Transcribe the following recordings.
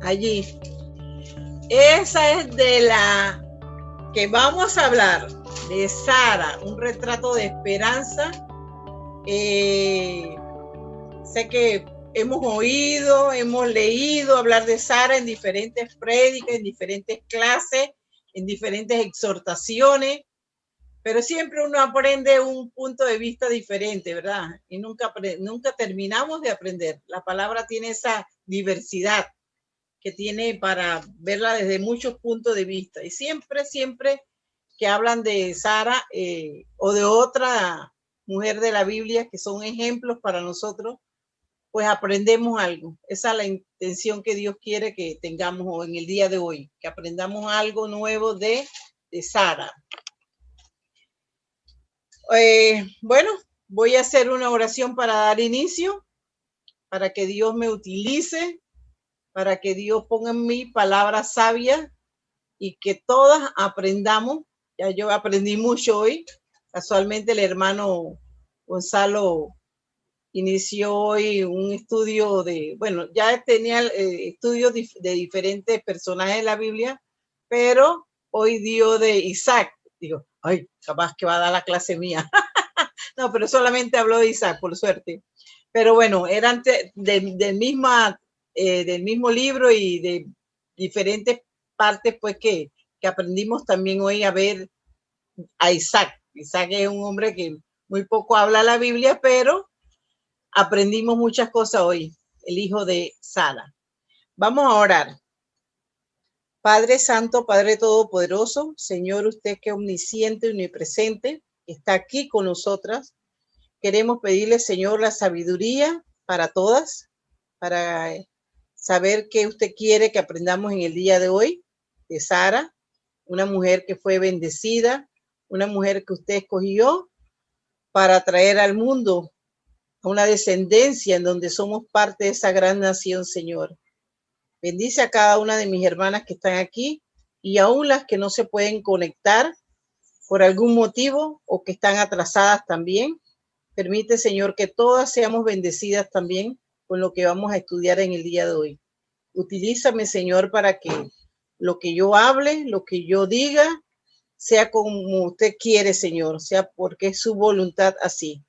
allí. Esa es de la que vamos a hablar, de Sara, un retrato de esperanza. Sé que hemos oído, hemos leído hablar de Sara en diferentes prédicas, en diferentes clases, en diferentes exhortaciones, pero siempre uno aprende un punto de vista diferente, ¿verdad? Y nunca terminamos de aprender. La palabra tiene esa diversidad que tiene para verla desde muchos puntos de vista. Y siempre que hablan de Sara o de otra mujer de la Biblia que son ejemplos para nosotros, pues aprendemos algo. Esa es la intención que Dios quiere que tengamos en el día de hoy, que aprendamos algo nuevo de Sara. Bueno, voy a hacer una oración para dar inicio, para que Dios me utilice, para que Dios ponga en mí palabras sabias y que todas aprendamos. Ya yo aprendí mucho hoy. Casualmente el hermano Gonzalo inició hoy un estudio bueno, ya tenía estudios de diferentes personajes de la Biblia, pero hoy dio de Isaac. Digo, ay, capaz que va a dar la clase mía. No, pero solamente habló de Isaac, por suerte. Pero bueno, eran del mismo libro y de diferentes partes, pues que aprendimos también hoy a ver a Isaac. Isaac es un hombre que muy poco habla la Biblia, pero aprendimos muchas cosas hoy, el hijo de Sara. Vamos a orar. Padre Santo, Padre Todopoderoso, Señor, usted que es omnisciente y omnipresente, está aquí con nosotras. Queremos pedirle, Señor, la sabiduría para todas, para saber qué usted quiere que aprendamos en el día de hoy de Sara, una mujer que fue bendecida, una mujer que usted escogió para traer al mundo a una descendencia en donde somos parte de esa gran nación, Señor. Bendice a cada una de mis hermanas que están aquí y aún las que no se pueden conectar por algún motivo o que están atrasadas también. Permite, Señor, que todas seamos bendecidas también con lo que vamos a estudiar en el día de hoy. Utilízame, Señor, para que lo que yo hable, lo que yo diga, sea como usted quiere, Señor, sea porque es su voluntad así.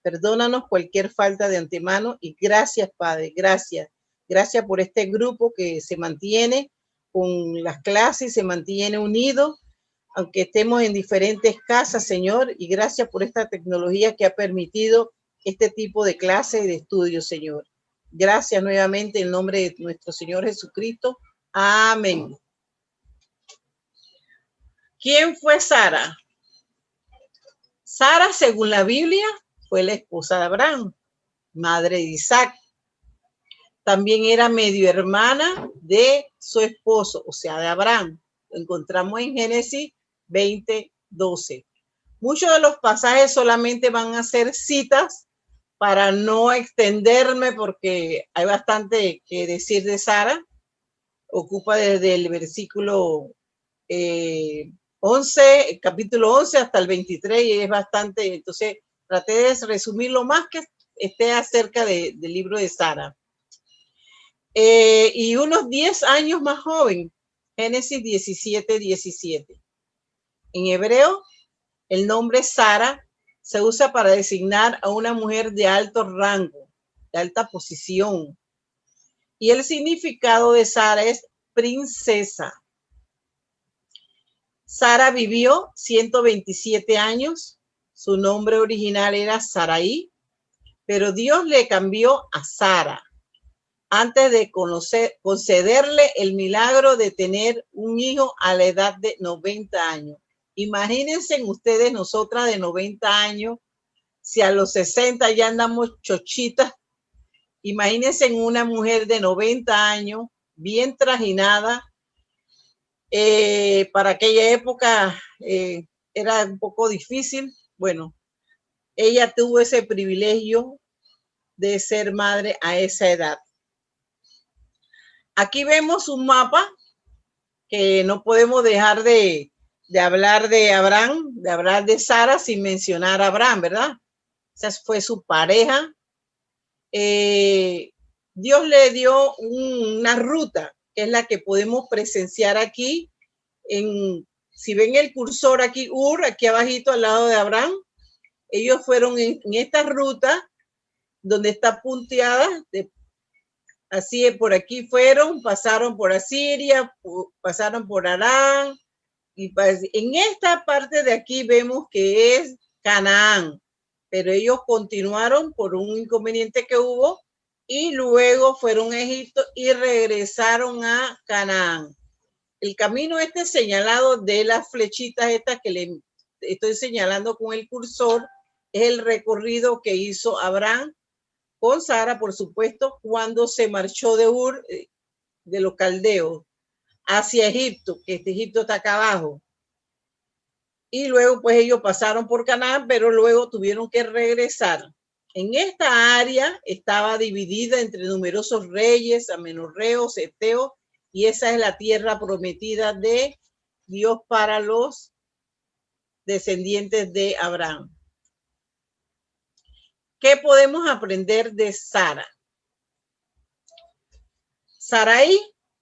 Perdónanos cualquier falta de antemano y gracias, Padre, gracias. Gracias por este grupo que se mantiene con las clases, se mantiene unido, aunque estemos en diferentes casas, Señor, y gracias por esta tecnología que ha permitido este tipo de clases y de estudios, Señor. Gracias nuevamente en nombre de nuestro Señor Jesucristo. Amén. ¿Quién fue Sara? Sara, según la Biblia, fue la esposa de Abraham, madre de Isaac. También era medio hermana de su esposo, o sea, de Abraham. Lo encontramos en Génesis 20:12. Muchos de los pasajes solamente van a ser citas para no extenderme porque hay bastante que decir de Sara. Ocupa desde el versículo 11, capítulo 11 hasta el 23 y es bastante. Entonces traté de resumir lo más que esté acerca del libro de Sara. Y unos 10 años más joven, Génesis 17:17. En hebreo, el nombre Sara se usa para designar a una mujer de alto rango, de alta posición. Y el significado de Sara es princesa. Sara vivió 127 años. Su nombre original era Sarai, pero Dios le cambió a Sara antes de concederle el milagro de tener un hijo a la edad de 90 años. Imagínense ustedes, nosotras de 90 años, si a los 60 ya andamos chochitas, imagínense una mujer de 90 años, bien trajinada. Para aquella época era un poco difícil. Bueno, ella tuvo ese privilegio de ser madre a esa edad. Aquí vemos un mapa que no podemos dejar de hablar de Abraham, de hablar de Sara sin mencionar a Abraham, ¿verdad? Esa fue su pareja. Dios le dio una ruta que es la que podemos presenciar aquí. Si ven el cursor aquí, aquí abajito al lado de Abraham, ellos fueron en esta ruta donde está punteada, así por aquí fueron, pasaron por Asiria, pasaron por Arán, y en esta parte de aquí vemos que es Canaán, pero ellos continuaron por un inconveniente que hubo y luego fueron a Egipto y regresaron a Canaán. El camino señalado de las flechitas estas que le estoy señalando con el cursor es el recorrido que hizo Abraham con Sara, por supuesto, cuando se marchó de Ur, de los caldeos, hacia Egipto, que Egipto está acá abajo. Y luego pues ellos pasaron por Canaán, pero luego tuvieron que regresar. En esta área estaba dividida entre numerosos reyes, amenorreos, heteos, y esa es la tierra prometida de Dios para los descendientes de Abraham. ¿Qué podemos aprender de Sara? Sarai,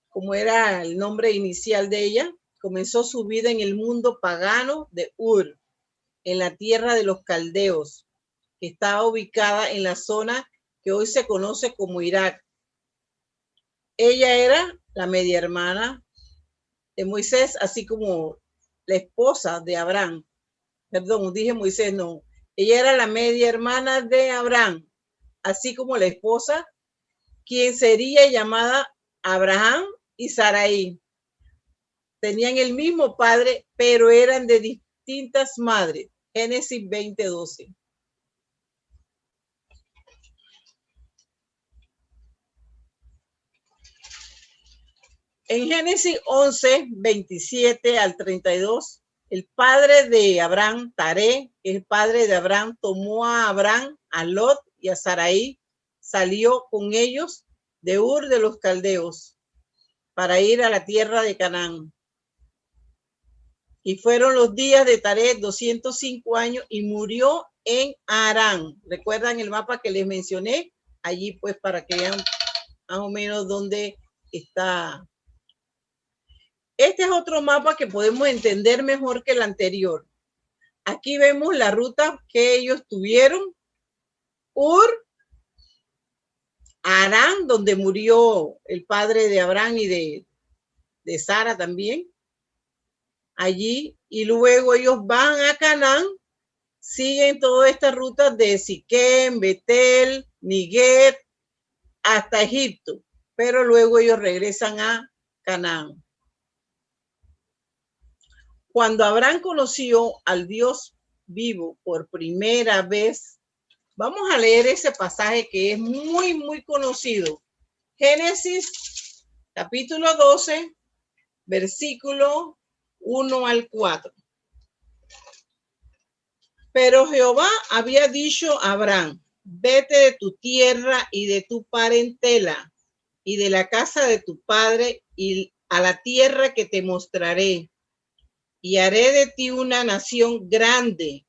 como era el nombre inicial de ella, comenzó su vida en el mundo pagano de Ur, en la tierra de los caldeos, que estaba ubicada en la zona que hoy se conoce como Irak. Ella era la media hermana de Moisés, así como la esposa de Abraham. Perdón, dije Moisés, no. Ella era la media hermana de Abraham, así como la esposa, quien sería llamada Abraham y Sarai. Tenían el mismo padre, pero eran de distintas madres. Génesis 20:12. En Génesis 11:27 al 32, el padre de Abraham, Taré, que es el padre de Abraham, tomó a Abraham, a Lot y a Sarai, salió con ellos de Ur de los caldeos para ir a la tierra de Canaán. Y fueron los días de Taré 205 años y murió en Harán. ¿Recuerdan el mapa que les mencioné? Allí pues para que vean más o menos dónde está. Este es otro mapa que podemos entender mejor que el anterior. Aquí vemos la ruta que ellos tuvieron. Ur, Harán, donde murió el padre de Abraham y de Sara también. Allí, y luego ellos van a Canaán, siguen toda esta ruta de Siquem, Betel, Niguet, hasta Egipto, pero luego ellos regresan a Canaán. Cuando Abraham conoció al Dios vivo por primera vez, vamos a leer ese pasaje que es muy, muy conocido. Génesis, capítulo 12, versículo 1 al 4. Pero Jehová había dicho a Abraham: vete de tu tierra y de tu parentela y de la casa de tu padre y a la tierra que te mostraré. Y haré de ti una nación grande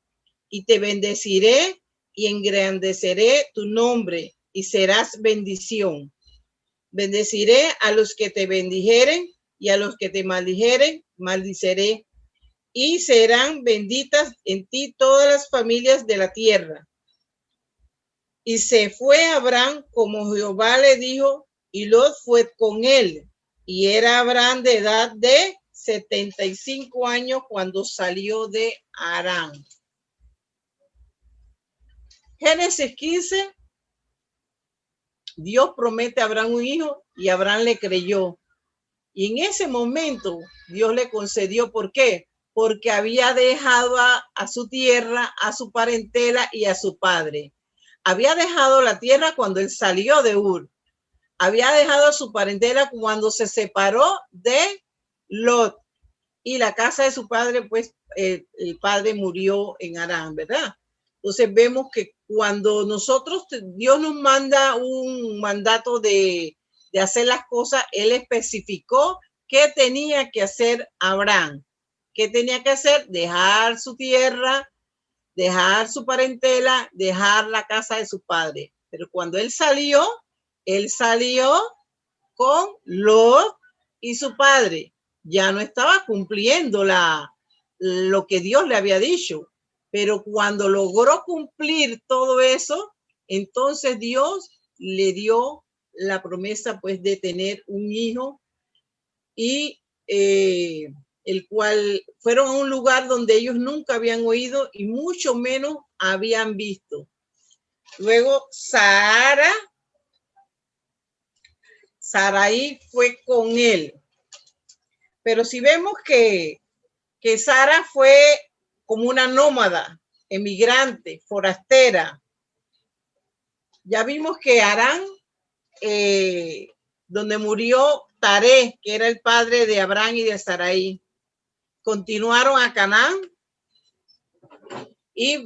y te bendeciré y engrandeceré tu nombre y serás bendición. Bendeciré a los que te bendijeren y a los que te maldijeren, maldiceré. Y serán benditas en ti todas las familias de la tierra. Y se fue Abraham como Jehová le dijo, y Lot fue con él. Y era Abraham de edad de 75 años cuando salió de Harán. Génesis 15. Dios promete a Abraham un hijo y Abraham le creyó. Y en ese momento Dios le concedió, ¿por qué? Porque había dejado a su tierra, a su parentela y a su padre. Había dejado la tierra cuando él salió de Ur. Había dejado a su parentela cuando se separó de Lot. Y la casa de su padre, pues el padre murió en Harán, ¿verdad? Entonces vemos que cuando Dios nos manda un mandato de hacer las cosas, él especificó qué tenía que hacer Abraham. ¿Qué tenía que hacer? Dejar su tierra, dejar su parentela, dejar la casa de su padre. Pero cuando él salió con Lot, y su padre ya no estaba cumpliendo lo que Dios le había dicho. Pero cuando logró cumplir todo eso, entonces Dios le dio la promesa pues de tener un hijo y el cual fueron a un lugar donde ellos nunca habían oído y mucho menos habían visto. Luego Sarai fue con él. Pero si vemos que Sara fue como una nómada, emigrante, forastera. Ya vimos que Harán, donde murió Taré, que era el padre de Abraham y de Sarai, continuaron a Canaán y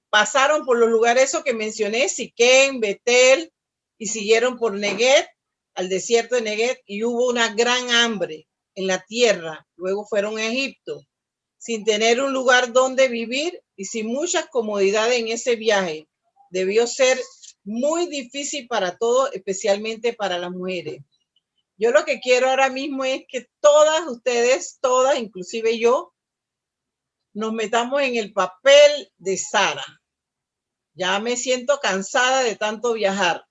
pasaron por los lugares esos que mencioné, Siquén, Betel, y siguieron por Neguet, al desierto de Neguet, y hubo una gran hambre en la tierra. Luego fueron a Egipto, sin tener un lugar donde vivir y sin muchas comodidades en ese viaje. Debió ser muy difícil para todos, especialmente para las mujeres. Yo lo que quiero ahora mismo es que todas ustedes, todas, inclusive yo, nos metamos en el papel de Sara. Ya me siento cansada de tanto viajar,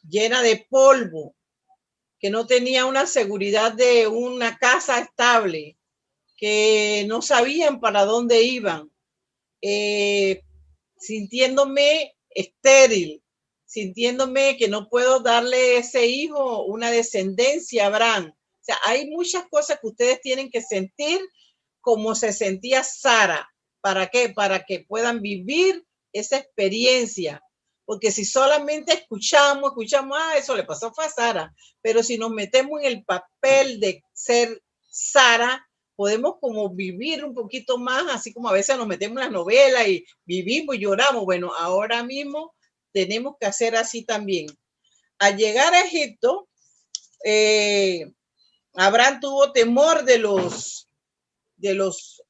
llena de polvo, que no tenía una seguridad de una casa estable, que no sabían para dónde iban, sintiéndome estéril, sintiéndome que no puedo darle a ese hijo una descendencia a Abraham. O sea, hay muchas cosas que ustedes tienen que sentir como se sentía Sara. ¿Para qué? Para que puedan vivir esa experiencia. Porque si solamente escuchamos, eso le pasó a Sara. Pero si nos metemos en el papel de ser Sara, podemos como vivir un poquito más, así como a veces nos metemos en las novelas y vivimos y lloramos. Bueno, ahora mismo tenemos que hacer así también. Al llegar a Egipto, Abraham tuvo temor de los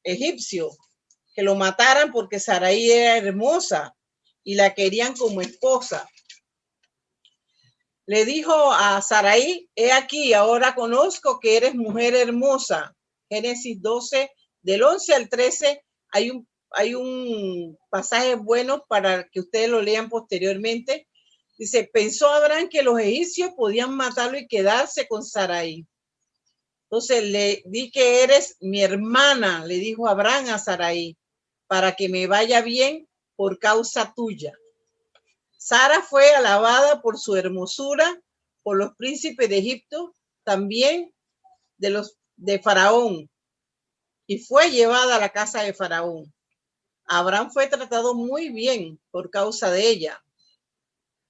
egipcios, que lo mataran porque Sarai era hermosa y la querían como esposa. Le dijo a Sarai: he aquí, ahora conozco que eres mujer hermosa. Génesis 12, del 11 al 13, hay un pasaje bueno para que ustedes lo lean posteriormente. Dice: pensó Abraham que los egipcios podían matarlo y quedarse con Sarai. Entonces le di que eres mi hermana, le dijo Abraham a Sarai, para que me vaya bien por causa tuya. Sara fue alabada por su hermosura, por los príncipes de Egipto, también de Faraón, y fue llevada a la casa de Faraón. Abraham fue tratado muy bien por causa de ella.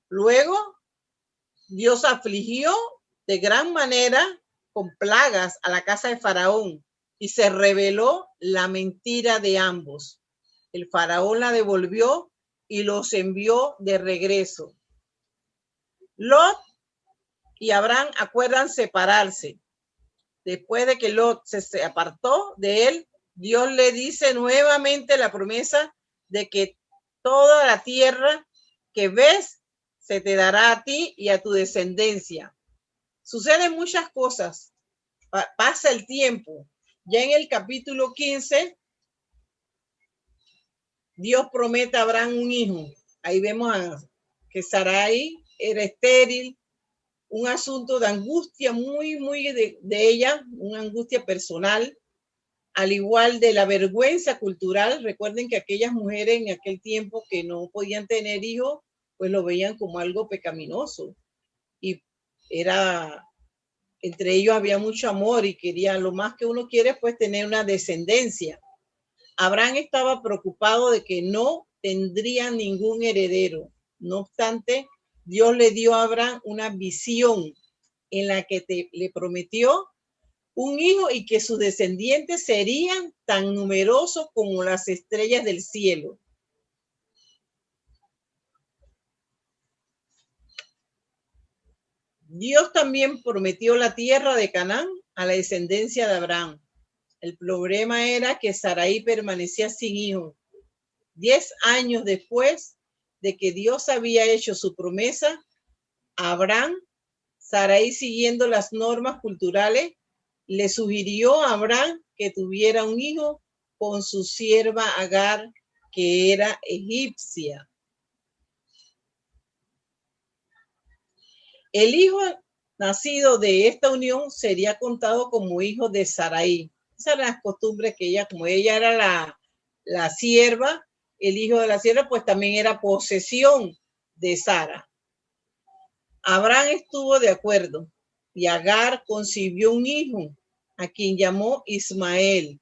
Luego, Dios afligió de gran manera con plagas a la casa de Faraón y se reveló la mentira de ambos. El Faraón la devolvió y los envió de regreso. Lot y Abraham acuerdan separarse. Después de que Lot se apartó de él, Dios le dice nuevamente la promesa de que toda la tierra que ves se te dará a ti y a tu descendencia. Suceden muchas cosas. Pasa el tiempo. Ya en el capítulo 15, Dios promete a Abraham un hijo. Ahí vemos que Sarai era estéril, un asunto de angustia muy de ella, una angustia personal, al igual de la vergüenza cultural. Recuerden que aquellas mujeres en aquel tiempo que no podían tener hijos, pues lo veían como algo pecaminoso. Y entre ellos había mucho amor y querían, lo más que uno quiere, pues tener una descendencia. Abraham estaba preocupado de que no tendría ningún heredero. No obstante, Dios le dio a Abraham una visión en la que le prometió un hijo y que sus descendientes serían tan numerosos como las estrellas del cielo. Dios también prometió la tierra de Canaán a la descendencia de Abraham. El problema era que Sarai permanecía sin hijo. 10 años después de que Dios había hecho su promesa, Abraham Sarai, siguiendo las normas culturales, le sugirió a Abraham que tuviera un hijo con su sierva Agar, que era egipcia. El hijo nacido de esta unión sería contado como hijo de Sarai. Esas eran las costumbres que ella, como ella era la sierva, el hijo de la sierva, pues también era posesión de Sara. Abraham estuvo de acuerdo y Agar concibió un hijo a quien llamó Ismael.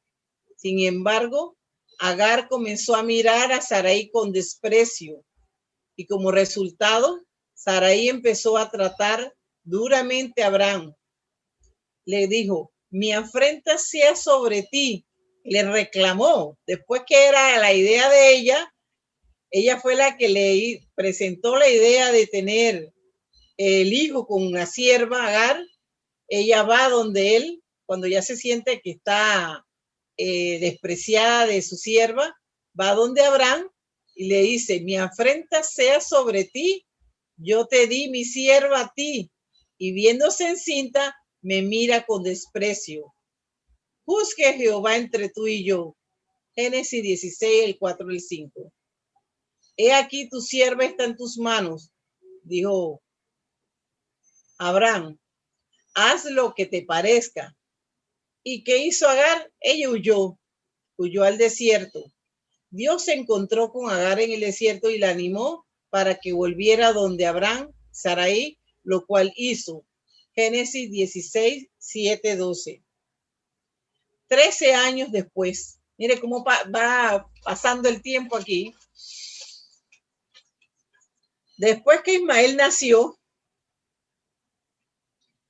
Sin embargo, Agar comenzó a mirar a Sarai con desprecio y como resultado, Sarai empezó a tratar duramente a Abraham. Le dijo, mi afrenta sea sobre ti. Le reclamó, después que era la idea de ella fue la que le presentó la idea de tener el hijo con una sierva, Agar. Ella va donde él, cuando ya se siente que está despreciada de su sierva, va donde Abraham y le dice, mi afrenta sea sobre ti, yo te di mi sierva a ti, y viéndose encinta, me mira con desprecio. Juzgue Jehová entre tú y yo. Génesis 16, el 4 y el 5. He aquí tu sierva está en tus manos, dijo Abraham, haz lo que te parezca. ¿Y qué hizo Agar? Ella huyó al desierto. Dios se encontró con Agar en el desierto y la animó para que volviera donde Abraham, Sarai, lo cual hizo. Génesis 16, 7, 12. 13 años después, mire cómo va pasando el tiempo aquí. Después que Ismael nació,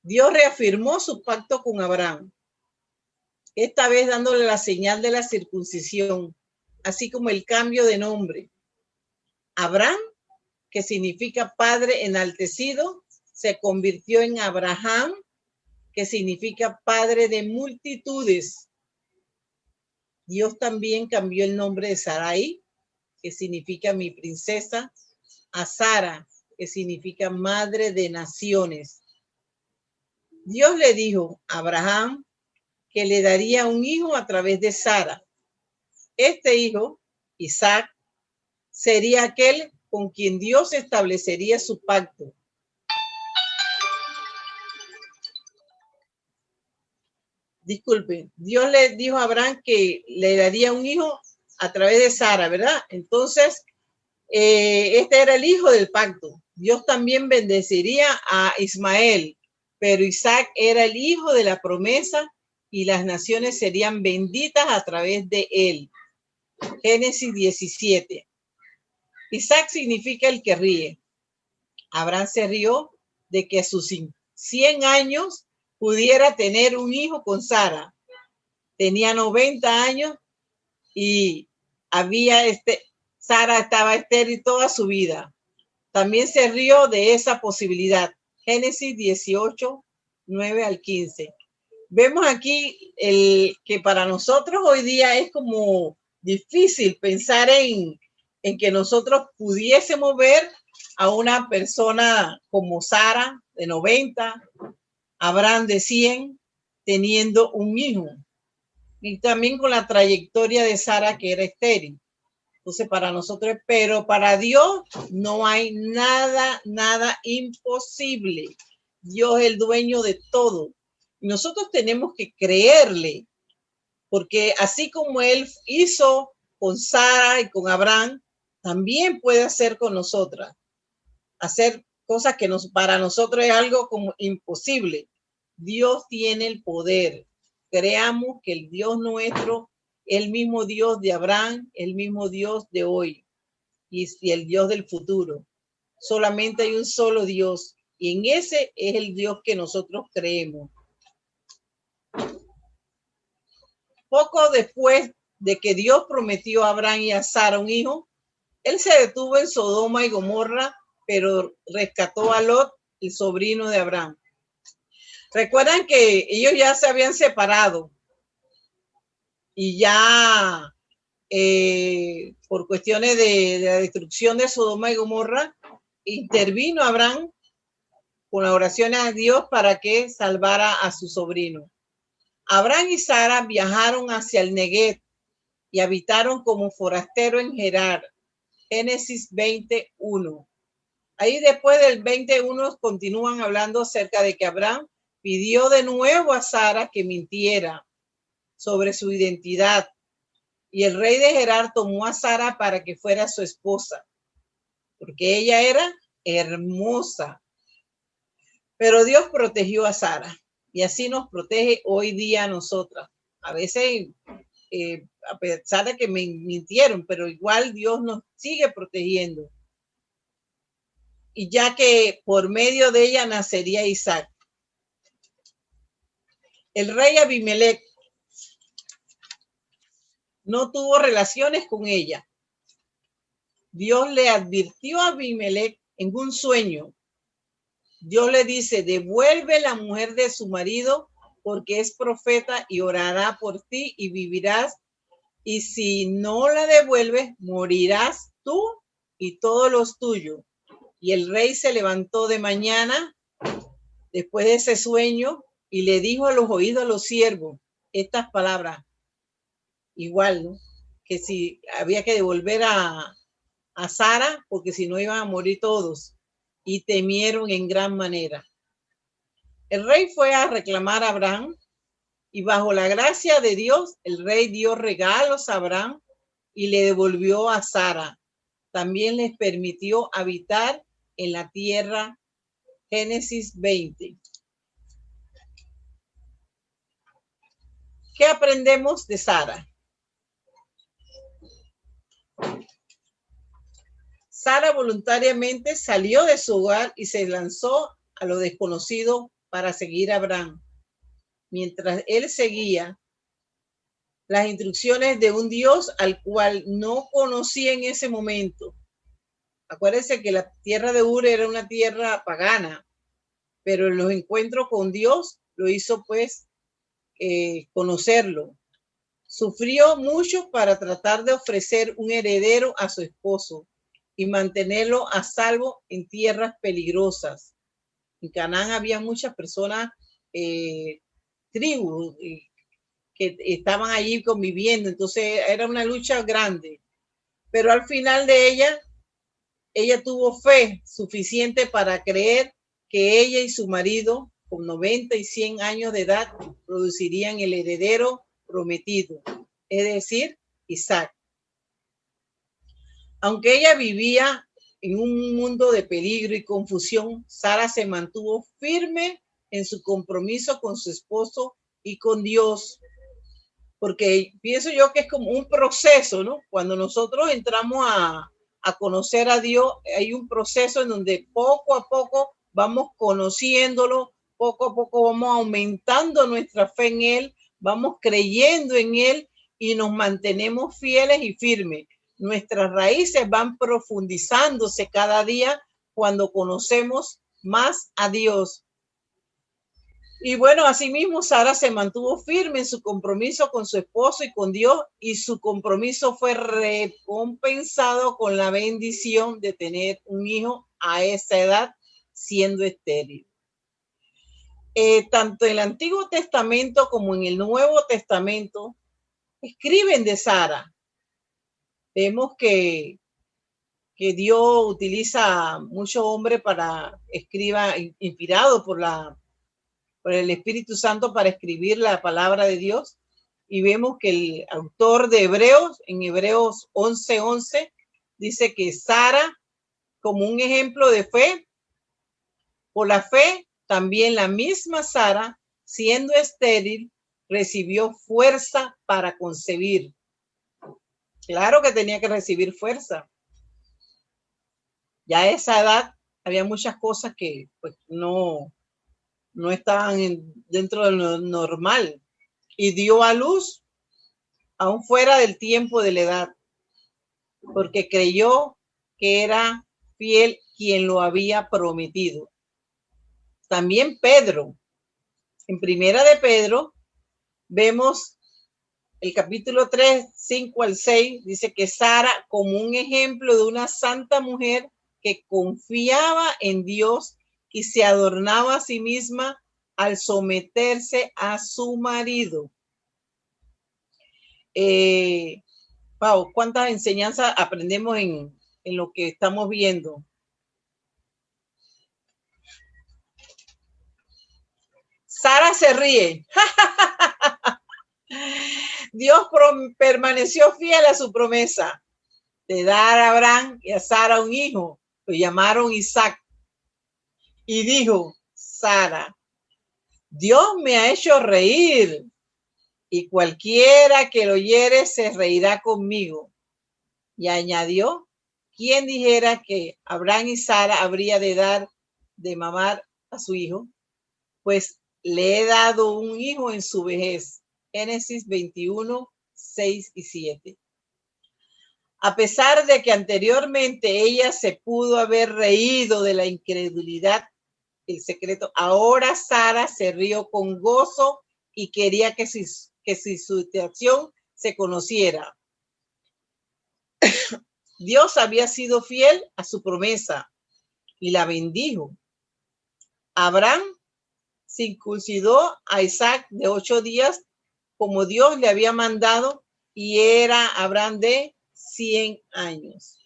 Dios reafirmó su pacto con Abraham, esta vez dándole la señal de la circuncisión, así como el cambio de nombre. Abraham, que significa padre enaltecido, se convirtió en Abraham, que significa padre de multitudes. Dios también cambió el nombre de Sarai, que significa mi princesa, a Sara, que significa madre de naciones. Dios le dijo a Abraham que le daría un hijo a través de Sara. Este hijo, Isaac, sería aquel con quien Dios establecería su pacto. Disculpen, Dios le dijo a Abraham que le daría un hijo a través de Sara, ¿verdad? Entonces, este era el hijo del pacto. Dios también bendeciría a Ismael, pero Isaac era el hijo de la promesa y las naciones serían benditas a través de él. Génesis 17. Isaac significa el que ríe. Abraham se rió de que a sus 100 años pudiera tener un hijo con Sara. Tenía 90 años y Sara estaba estéril toda su vida. También se rió de esa posibilidad. Génesis 18, 9 al 15. Vemos aquí que para nosotros hoy día es como difícil pensar en que nosotros pudiésemos ver a una persona como Sara de 90, Abraham de 100, teniendo un hijo. Y también con la trayectoria de Sara, que era estéril. Entonces, para nosotros, pero para Dios no hay nada imposible. Dios es el dueño de todo. Y nosotros tenemos que creerle, porque así como Él hizo con Sara y con Abraham, también puede hacer con nosotras. Hacer cosas que para nosotros es algo como imposible. Dios tiene el poder. Creamos que el Dios nuestro, el mismo Dios de Abraham, el mismo Dios de hoy y el Dios del futuro. Solamente hay un solo Dios y en ese es el Dios que nosotros creemos. Poco después de que Dios prometió a Abraham y a Sara un hijo, él se detuvo en Sodoma y Gomorra, pero rescató a Lot, el sobrino de Abraham. Recuerdan que ellos ya se habían separado y ya por cuestiones de la destrucción de Sodoma y Gomorra, intervino Abraham con la oración a Dios para que salvara a su sobrino. Abraham y Sara viajaron hacia el Neguev y habitaron como forasteros en Gerar. Génesis 21. Ahí después del 21 continúan hablando acerca de que Abraham pidió de nuevo a Sara que mintiera sobre su identidad. Y el rey de Gerar tomó a Sara para que fuera su esposa, porque ella era hermosa. Pero Dios protegió a Sara y así nos protege hoy día a nosotras. A veces, a pesar de que me mintieron, pero igual Dios nos sigue protegiendo. Y ya que por medio de ella nacería Isaac. El rey Abimelech no tuvo relaciones con ella. Dios le advirtió a Abimelech en un sueño. Dios le dice, devuelve la mujer de su marido porque es profeta y orará por ti y vivirás. Y si no la devuelves, morirás tú y todos los tuyos. Y el rey se levantó de mañana después de ese sueño y le dijo a los oídos a los siervos estas palabras. Igual, ¿no? Que si había que devolver a Sara porque si no iban a morir todos. Y temieron en gran manera. El rey fue a reclamar a Abraham y bajo la gracia de Dios, el rey dio regalos a Abraham y le devolvió a Sara. También les permitió habitar en la tierra. Génesis 20. ¿Qué aprendemos de Sara? Sara voluntariamente salió de su hogar y se lanzó a lo desconocido para seguir a Abraham, mientras él seguía las instrucciones de un Dios al cual no conocía en ese momento. Acuérdense que la tierra de Ur era una tierra pagana, pero en los encuentros con Dios lo hizo pues conocerlo. Sufrió mucho para tratar de ofrecer un heredero a su esposo y mantenerlo a salvo en tierras peligrosas. En Canaán había muchas personas, tribus que estaban allí conviviendo, entonces era una lucha grande. Pero al final de ella tuvo fe suficiente para creer que ella y su marido, con 90 y 100 años de edad, producirían el heredero prometido, es decir, Isaac. Aunque ella vivía en un mundo de peligro y confusión, Sara se mantuvo firme en su compromiso con su esposo y con Dios, porque pienso yo que es como un proceso, ¿no? Cuando nosotros entramos a conocer a Dios, hay un proceso en donde poco a poco vamos conociéndolo, poco a poco vamos aumentando nuestra fe en Él, vamos creyendo en Él y nos mantenemos fieles y firmes. Nuestras raíces van profundizándose cada día cuando conocemos más a Dios. Y bueno, asimismo, Sara se mantuvo firme en su compromiso con su esposo y con Dios, y su compromiso fue recompensado con la bendición de tener un hijo a esa edad, siendo estéril. Tanto en el Antiguo Testamento como en el Nuevo Testamento escriben de Sara. Vemos que Dios utiliza muchos hombres para escriba, inspirado por el Espíritu Santo para escribir la palabra de Dios. Y vemos que el autor de Hebreos, en Hebreos 11:11, dice que Sara, como un ejemplo de fe, por la fe, también la misma Sara, siendo estéril, recibió fuerza para concebir. Claro que tenía que recibir fuerza. Ya a esa edad había muchas cosas que pues, no estaban dentro de lo normal, y dio a luz aún fuera del tiempo de la edad, porque creyó que era fiel quien lo había prometido. También Pedro, en Primera de Pedro, vemos el capítulo 3, 5 al 6, dice que Sara, como un ejemplo de una santa mujer que confiaba en Dios, y se adornaba a sí misma al someterse a su marido. Pau, ¿cuántas enseñanzas aprendemos en lo que estamos viendo? Sara se ríe. Dios permaneció fiel a su promesa de dar a Abraham y a Sara un hijo. Lo llamaron Isaac. Y dijo Sara, Dios me ha hecho reír y cualquiera que lo oyere se reirá conmigo. Y añadió, ¿quién dijera que Abraham y Sara habría de dar de mamar a su hijo? Pues le he dado un hijo en su vejez. Génesis 21, 6 y 7. A pesar de que anteriormente ella se pudo haber reído de la incredulidad, el secreto, ahora Sara se rió con gozo y quería que su situación se conociera. Dios había sido fiel a su promesa y la bendijo. Abraham circuncidó a Isaac de 8 días como Dios le había mandado y era Abraham de 100 años.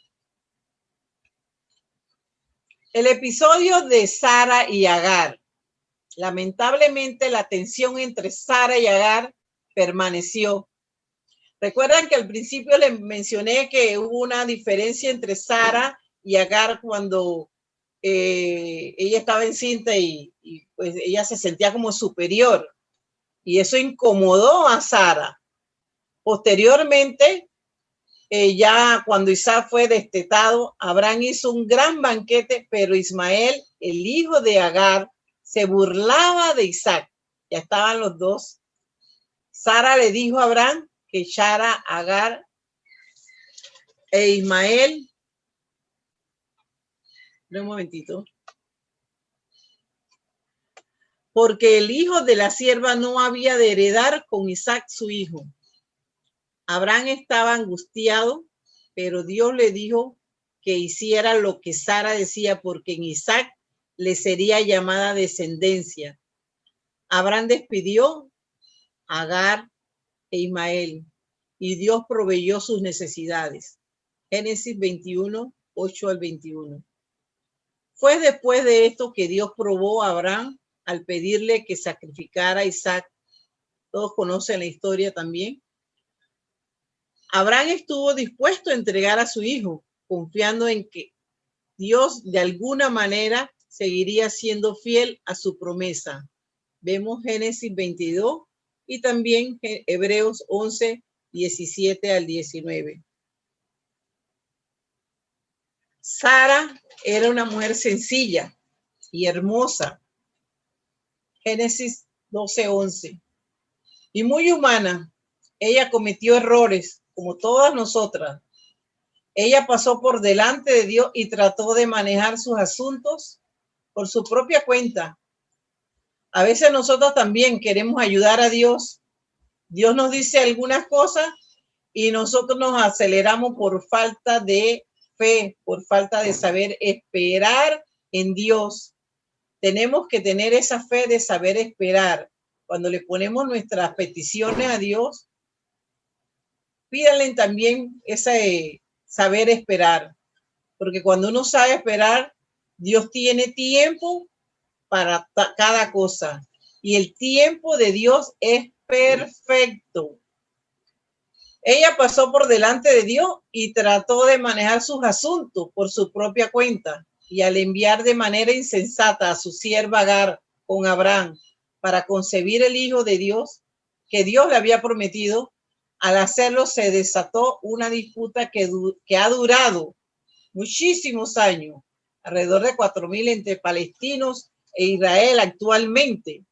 El episodio de Sara y Agar. Lamentablemente la tensión entre Sara y Agar permaneció. Recuerdan que al principio les mencioné que hubo una diferencia entre Sara y Agar cuando ella estaba encinta y pues ella se sentía como superior y eso incomodó a Sara. Posteriormente, ya cuando Isaac fue destetado, Abraham hizo un gran banquete, pero Ismael, el hijo de Agar, se burlaba de Isaac. Ya estaban los dos. Sara le dijo a Abraham que echara a Agar e Ismael. Un momentito. Porque el hijo de la sierva no había de heredar con Isaac su hijo. Abraham estaba angustiado, pero Dios le dijo que hiciera lo que Sara decía, porque en Isaac le sería llamada descendencia. Abraham despidió a Agar e Ismael y Dios proveyó sus necesidades. Génesis 21, 8 al 21. Fue después de esto que Dios probó a Abraham al pedirle que sacrificara a Isaac. Todos conocen la historia también. Abraham estuvo dispuesto a entregar a su hijo, confiando en que Dios de alguna manera seguiría siendo fiel a su promesa. Vemos Génesis 22 y también Hebreos 11, 17 al 19. Sara era una mujer sencilla y hermosa. Génesis 12, 11. Y muy humana. Ella cometió errores, como todas nosotras. Ella pasó por delante de Dios y trató de manejar sus asuntos por su propia cuenta. A veces nosotros también queremos ayudar a Dios. Dios nos dice algunas cosas y nosotros nos aceleramos por falta de fe, por falta de saber esperar en Dios. Tenemos que tener esa fe de saber esperar. Cuando le ponemos nuestras peticiones a Dios, pídanle también ese saber esperar, porque cuando uno sabe esperar, Dios tiene tiempo para cada cosa y el tiempo de Dios es perfecto. Ella pasó por delante de Dios y trató de manejar sus asuntos por su propia cuenta y al enviar de manera insensata a su sierva Agar con Abraham para concebir el hijo de Dios que Dios le había prometido, al hacerlo se desató una disputa que ha durado muchísimos años, alrededor de 4,000 entre palestinos e Israel actualmente.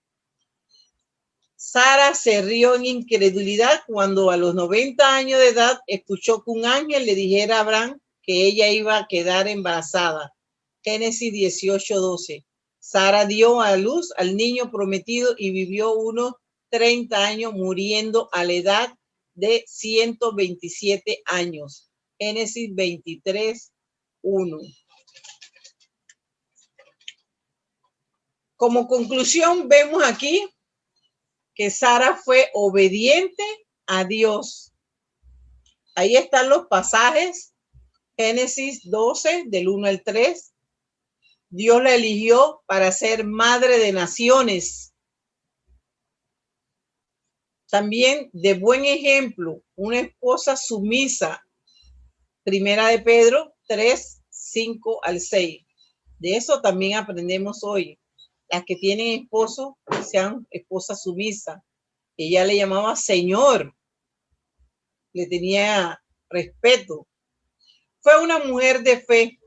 Sara se rió en incredulidad cuando a los 90 años de edad escuchó que un ángel le dijera a Abraham que ella iba a quedar embarazada. Génesis 18, 12. Sara dio a luz al niño prometido y vivió unos 30 años, muriendo a la edad de 127 años. Génesis 23, 1. Como conclusión, vemos aquí que Sara fue obediente a Dios. Ahí están los pasajes. Génesis 12, del 1 al 3. Dios la eligió para ser madre de naciones. También de buen ejemplo, una esposa sumisa. Primera de Pedro 3, 5 al 6. De eso también aprendemos hoy. Las que tienen esposo, sean esposas sumisas. Ella le llamaba Señor. Le tenía respeto. Fue una mujer de fe.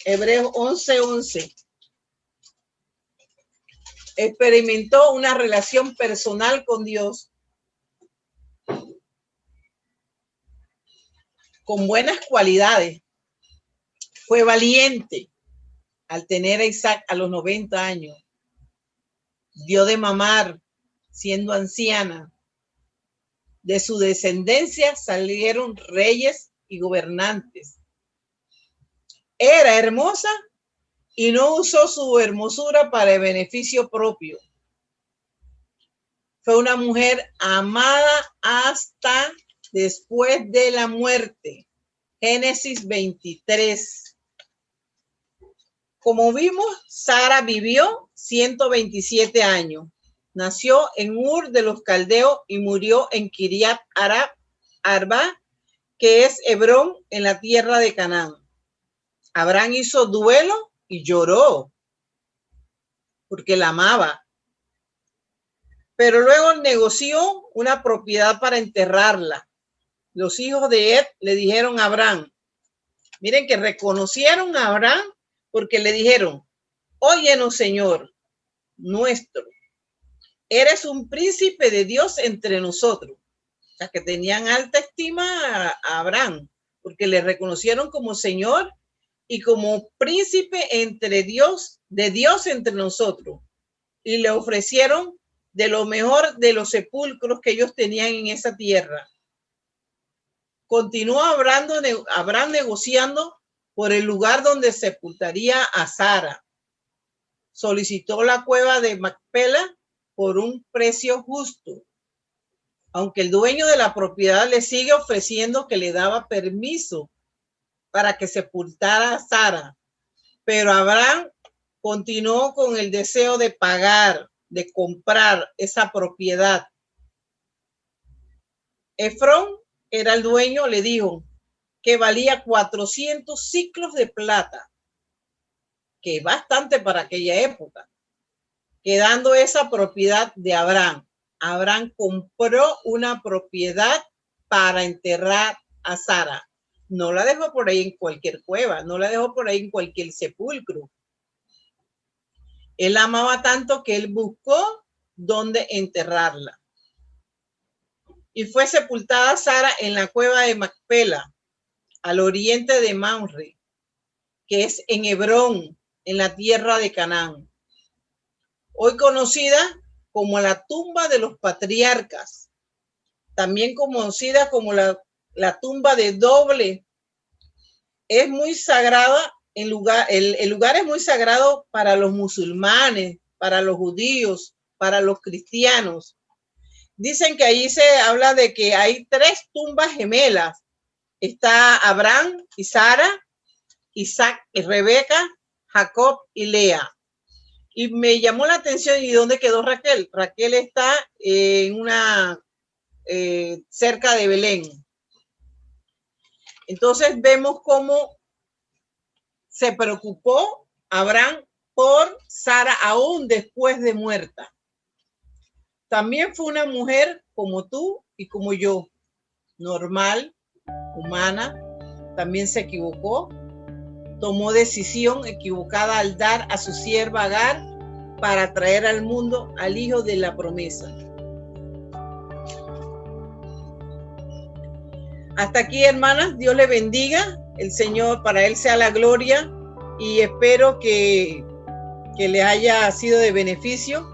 Hebreos 11:11. Experimentó una relación personal con Dios. Con buenas cualidades. Fue valiente al tener a Isaac a los 90 años. Dio de mamar siendo anciana. De su descendencia salieron reyes y gobernantes. Era hermosa y no usó su hermosura para el beneficio propio. Fue una mujer amada hasta después de la muerte. Génesis 23. Como vimos, Sara vivió 127 años. Nació en Ur de los Caldeos y murió en Kiriat Arba, que es Hebrón, en la tierra de Canaán. Abraham hizo duelo y lloró porque la amaba. Pero luego negoció una propiedad para enterrarla. Los hijos de Ed le dijeron a Abraham, miren que reconocieron a Abraham porque le dijeron, óyenos, Señor nuestro, eres un príncipe de Dios entre nosotros. O sea, que tenían alta estima a Abraham porque le reconocieron como Señor y como príncipe entre Dios, de Dios entre nosotros. Y le ofrecieron de lo mejor de los sepulcros que ellos tenían en esa tierra. Continuó Abraham negociando por el lugar donde sepultaría a Sara. Solicitó la cueva de Macpela por un precio justo, aunque el dueño de la propiedad le sigue ofreciendo que le daba permiso para que sepultara a Sara. Pero Abraham continuó con el deseo de pagar, de comprar esa propiedad. Efrón era el dueño, le dijo que valía 400 ciclos de plata, que es bastante para aquella época, quedando esa propiedad de Abraham. Abraham compró una propiedad para enterrar a Sara. No la dejó por ahí en cualquier cueva, no la dejó por ahí en cualquier sepulcro. Él amaba tanto que él buscó dónde enterrarla. Y fue sepultada Sara en la cueva de Macpela, al oriente de Mamre, que es en Hebrón, en la tierra de Canaán, hoy conocida como la tumba de los patriarcas, también conocida como la tumba de doble. Es muy sagrada, el lugar es muy sagrado para los musulmanes, para los judíos, para los cristianos. Dicen que ahí se habla de que hay 3 tumbas gemelas. Está Abraham y Sara, Isaac y Rebeca, Jacob y Lea. Y me llamó la atención, ¿y dónde quedó Raquel? Raquel está en cerca de Belén. Entonces vemos cómo se preocupó Abraham por Sara aún después de muerta. También fue una mujer como tú y como yo, normal, humana. También se equivocó, tomó decisión equivocada al dar a su sierva Agar para traer al mundo al hijo de la promesa. Hasta aquí, hermanas, Dios le bendiga, el Señor, para Él sea la gloria, y espero que le haya sido de beneficio.